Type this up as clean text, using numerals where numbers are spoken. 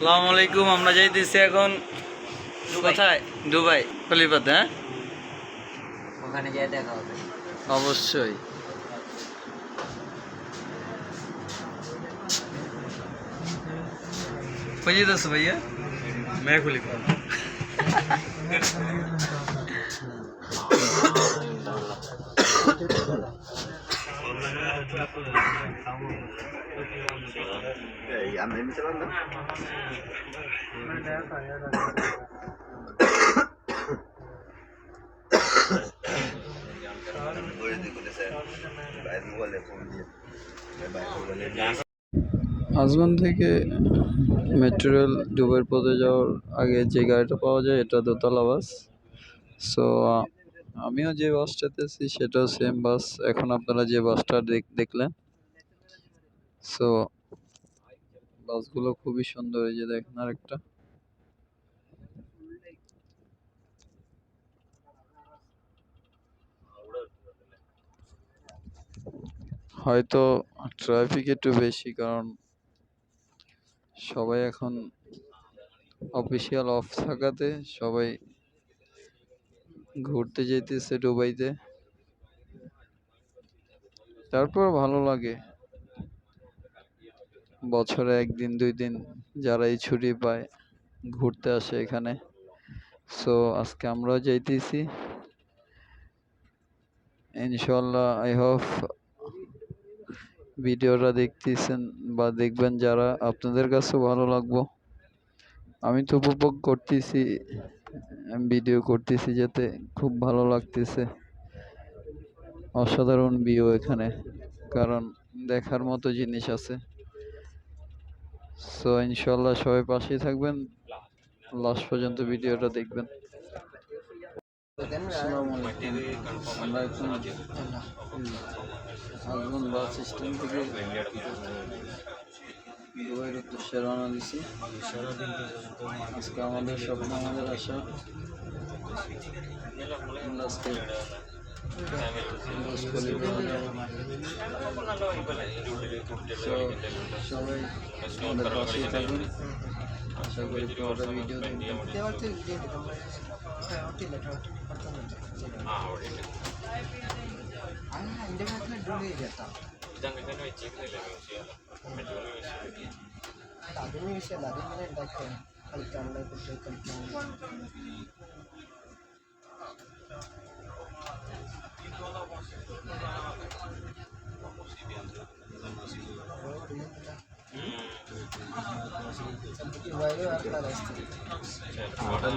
আসসালামু আলাইকুম। আমরা যাইতেছি এখন কোথায়? দুবাই খলিফাতে। হ্যাঁ, ওখানে গিয়ে দেখা হবে অবশ্যই। কই যেতেছো ভাইয়া? मैं खलीफा আজমান থেকে মেট্রো রেল দুবাইয়ের পথে যাওয়ার আগে যে গাড়িটা পাওয়া যায় এটা দোতলা বাস। সো আমিও যে বাসটাতে আছি সেটাও সেম বাস। এখন আপনারা যে বাসটা দেখলেন, সো বাসগুলো খুবই সুন্দর। এই যে দেখেন আরেকটা। হয়তো ট্রাফিক একটু বেশি, কারণ সবাই এখন অফিসিয়াল অফ থাকাতে সবাই ঘুরতে যেতেছে দুবাইতে। তারপর ভালো লাগে বছরে একদিন দুই দিন যারা এই ছুটি পায় ঘুরতে আসে এখানে। সো আজকে আমরাও যাইতেছি ইনশাল্লাহ। আই হোপ ভিডিওটা দেখতেছেন বা দেখবেন যারা, আপনাদের কাছেও ভালো লাগবো। আমি তো উপভোগ করতেছি, ভিডিও করতেছি যাতে খুব ভালো লাগতেছে। অসাধারণ ভিউ এখানে, কারণ দেখার মতো জিনিস আছে। সো ইনশাল্লাহ সবাই পাশেই থাকবেন, লাস্ট পর্যন্ত ভিডিওটা দেখবেন। আসসালামু আলাইকুম। আমরা এখন আজমান বাস স্ট্যান্ড থেকে দুবাইয়ের উদ্দেশ্যে রওনা দিছি। আজকে আমাদের স্বপ্ন, আমাদের আশা আমরা আজকে সবাই আমাদের পাশেই থাকুন। আশা করি পুরোটা ভিডিও দেখবেন। Ada